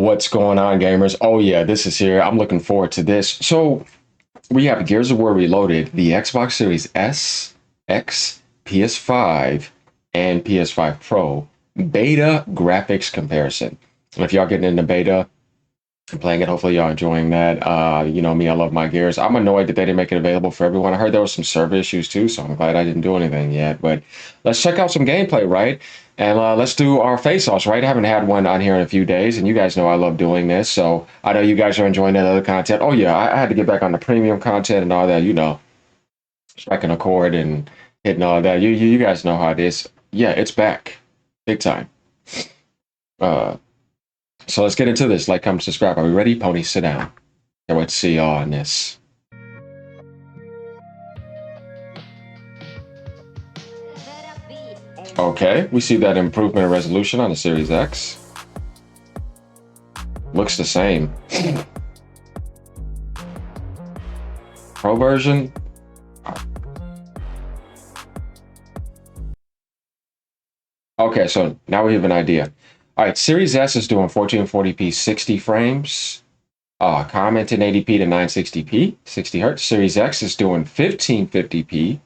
What's going on, gamers? Oh yeah, this is here. I'm looking forward to this. So we have Gears of War Reloaded, the Xbox Series S, X, PS5, and PS5 Pro beta graphics comparison. And if y'all getting into beta and playing it, hopefully y'all enjoying that. You know me, I love my Gears. I'm annoyed that they didn't make it available for everyone. I heard there was some server issues too, so I'm glad I didn't do anything yet. But let's check out some gameplay, right? And let's do our face-offs, right? I haven't had one on here in a few days, and you guys know I love doing this, so I know you guys are enjoying that other content. Oh yeah, I had to get back on the premium content and all that, you know, striking a chord and hitting all that. You guys know how it is. Yeah, it's back, big time. Uh, so let's get into this. Like, comment, subscribe. Are we ready? Pony, sit down. Can't wait to see y'all on this. Okay, we see that improvement in resolution on the Series X. Looks the same. Pro version. Okay, so now we have an idea. All right, Series S is doing 1440p 60 frames. Comment in 80p to 960p, 60 hertz. Series X is doing 1550p.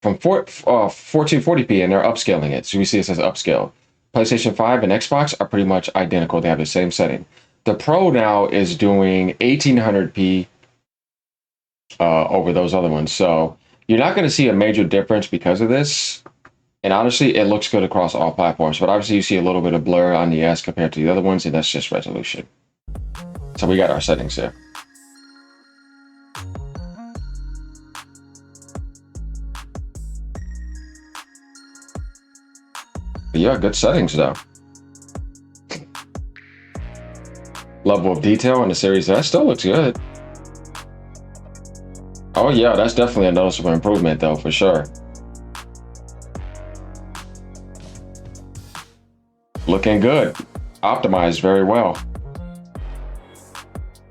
From 1440p, and they're upscaling it. So we see it says upscale. PlayStation 5 and Xbox are pretty much identical. They have the same setting. The Pro now is doing 1800p over those other ones. So you're not going to see a major difference because of this. And honestly, it looks good across all platforms. But obviously, you see a little bit of blur on the S compared to the other ones, and that's just resolution. So we got our settings there. But yeah, good settings though. Level of detail in the Series S still looks good. Oh yeah, that's definitely a noticeable improvement though, for sure. Looking good. Optimized very well.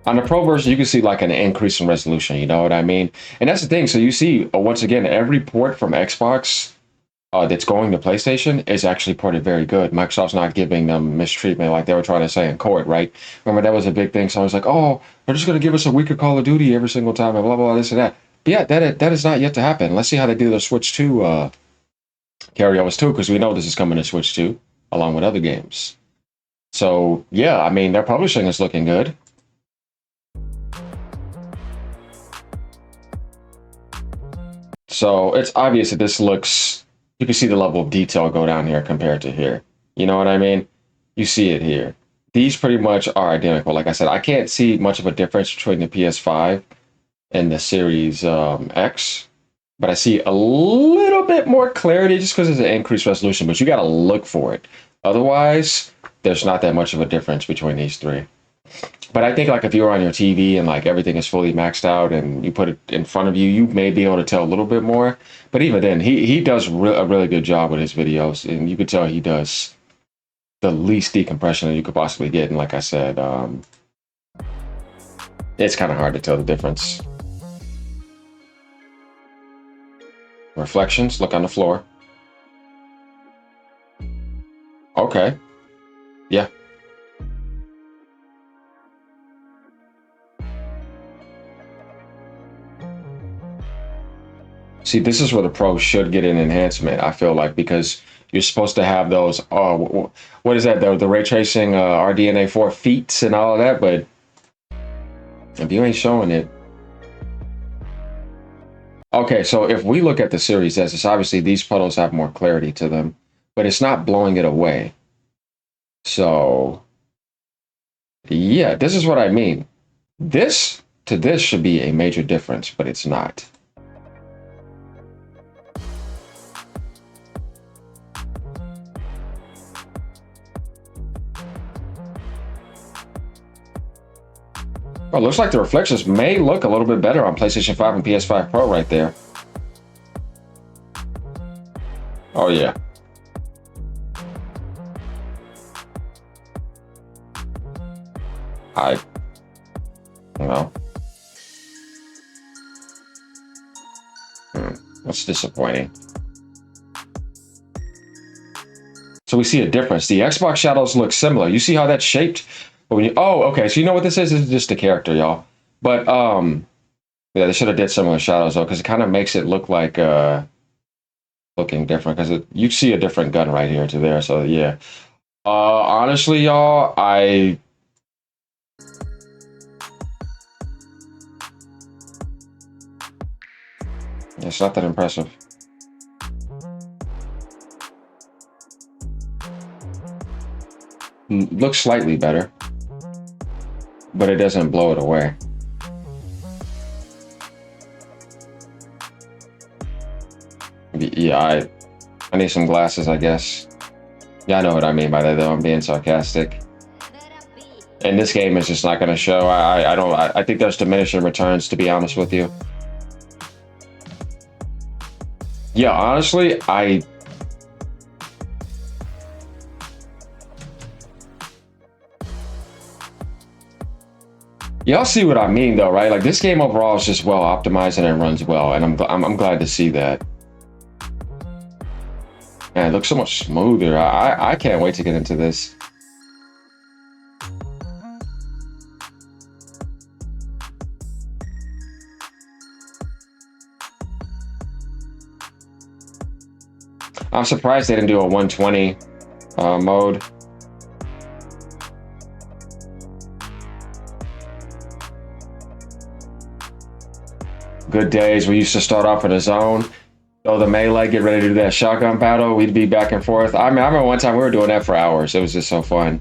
On the Pro version, you can see like an increase in resolution, you know what I mean? And that's the thing. So you see, once again, every port from Xbox that's going to PlayStation is actually ported very good. Microsoft's not giving them mistreatment like they were trying to say in court, right? Remember, that was a big thing. So I was like, oh, they're just going to give us a weaker Call of Duty every single time and blah, blah, blah, this and that. But yeah, that is not yet to happen. Let's see how they do the Switch 2 carryovers too, because we know this is coming to Switch 2 along with other games. So yeah, I mean, their publishing is looking good. So it's obvious that this looks, you can see the level of detail go down here compared to here. You know what I mean? You see it here. These pretty much are identical. Like I said, I can't see much of a difference between the PS5 and the Series X, but I see a little bit more clarity just because it's an increased resolution, but you got to look for it. Otherwise, there's not that much of a difference between these three. But I think like if you're on your TV and like everything is fully maxed out and you put it in front of you, you may be able to tell a little bit more. But even then, he does a really good job with his videos, and you could tell he does the least decompression that you could possibly get. And like I said, it's kind of hard to tell the difference. Reflections, look on the floor. Okay. Yeah. See, this is where the Pro should get an enhancement, I feel like, because you're supposed to have those, what is that, the ray tracing RDNA 4 feats and all of that, but if you ain't showing it. Okay, so if we look at the Series S, it's obviously these photos have more clarity to them, but it's not blowing it away. So, yeah, this is what I mean. This to this should be a major difference, but it's not. Well, looks like the reflections may look a little bit better on PlayStation 5 and PS5 Pro right there. Oh, yeah. Well, that's disappointing. So we see a difference. The Xbox shadows look similar. You see how that's shaped? But when you, oh, okay. So you know what this is? This is just a character, y'all. But yeah, they should have did similar shadows though, because it kind of makes it look like looking different. Because you see a different gun right here to there. So yeah. Honestly, y'all, it's not that impressive. Looks slightly better, but it doesn't blow it away. Yeah, I need some glasses, I guess. Yeah, I know what I mean by that, though. I'm being sarcastic. And this game is just not going to show. I think there's diminishing returns, to be honest with you. Yeah, honestly, y'all see what I mean, though, right? Like, this game overall is just well optimized and it runs well, and I'm glad to see that. Man, it looks so much smoother. I can't wait to get into this. I'm surprised they didn't do a 120 mode. Good days. We used to start off in a zone, throw the melee, get ready to do that shotgun battle. We'd be back and forth. I mean, I remember one time we were doing that for hours. It was just so fun.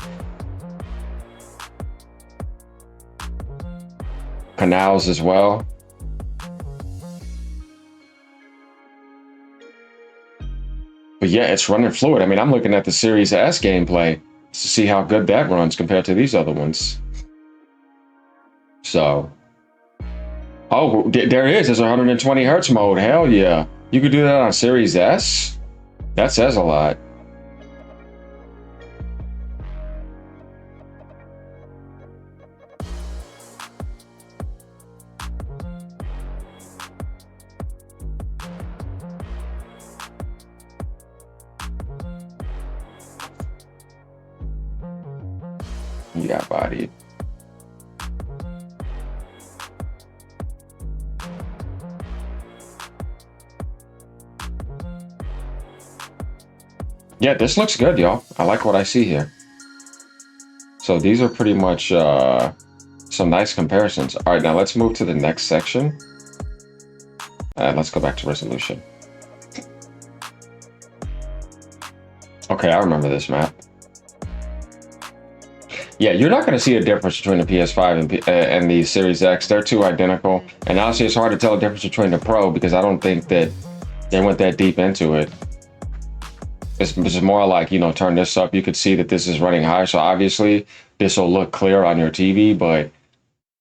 Canals as well. But yeah, it's running fluid. I mean, I'm looking at the Series S gameplay to see how good that runs compared to these other ones. So, oh, there is. There's 120 hertz mode. Hell yeah. You could do that on Series S? That says a lot. You got bodied. Yeah, this looks good, y'all. I like what I see here. So these are pretty much some nice comparisons. All right, now let's move to the next section. Let's go back to resolution. Okay, I remember this map. Yeah, you're not going to see a difference between the PS5 and the Series X. They're two identical. And honestly, it's hard to tell the difference between the Pro because I don't think that they went that deep into it. It's more like, you know, turn this up. You could see that this is running high. So obviously, this will look clear on your TV. But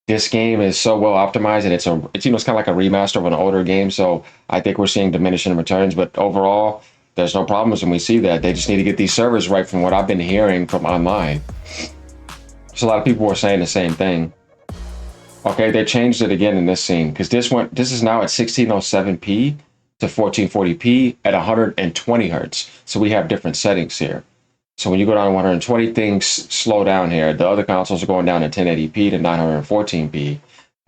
this game is so well optimized, and it's you know, it's kind of like a remaster of an older game. So I think we're seeing diminishing returns. But overall, there's no problems when we see that. They just need to get these servers right, from what I've been hearing from online. So a lot of people were saying the same thing. Okay, they changed it again in this scene because this is now at 1607p to 1440p at 120 hertz. So we have different settings here. So when you go down to 120, things slow down here. The other consoles are going down to 1080p to 914p,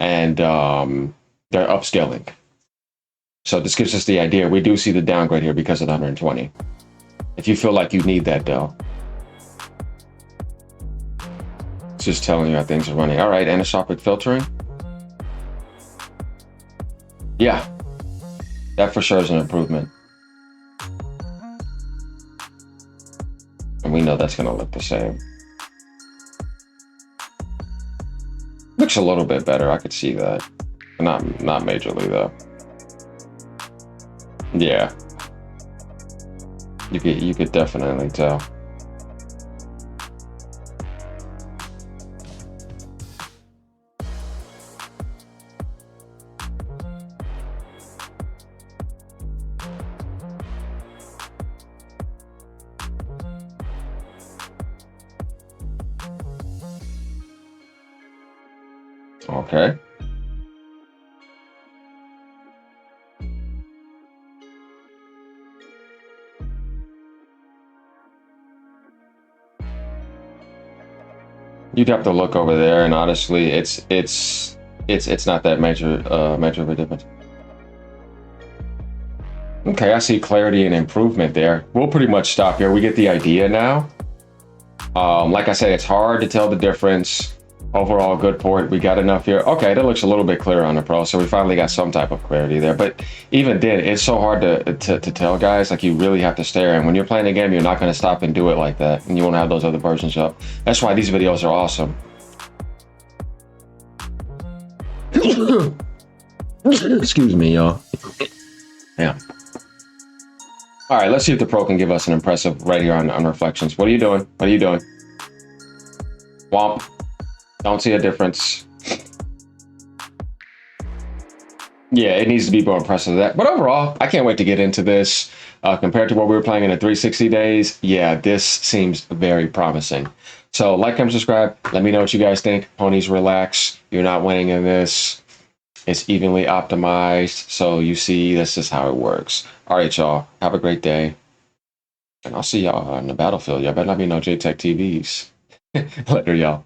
and they're upscaling. So this gives us the idea. We do see the downgrade here because of the 120. If you feel like you need that, though. It's just telling you how things are running. All right, anisotropic filtering. Yeah, that for sure is an improvement. And we know that's going to look the same. Looks a little bit better. I could see that. Not majorly, though. Yeah. You could definitely tell. Okay. You'd have to look over there, and honestly, it's not that major of a difference. Okay, I see clarity and improvement there. We'll pretty much stop here. We get the idea now. Like I said, it's hard to tell the difference. Overall, good port. We got enough here. Okay, that looks a little bit clearer on the Pro, so we finally got some type of clarity there. But even then, it's so hard to tell, guys. Like, you really have to stare. And when you're playing a game, you're not going to stop and do it like that. And you won't have those other versions up. That's why these videos are awesome. Excuse me, y'all. Yeah. All right, let's see if the Pro can give us an impressive right here on reflections. What are you doing? What are you doing? Womp. Don't see a difference. Yeah, it needs to be more impressive than that. But overall, I can't wait to get into this. Compared to what we were playing in the 360 days, yeah, this seems very promising. So like, comment, subscribe. Let me know what you guys think. Ponies, relax. You're not winning in this. It's evenly optimized. So you see, this is how it works. All right, y'all. Have a great day. And I'll see y'all on the battlefield. Y'all better not be no JTech TVs. Later, y'all.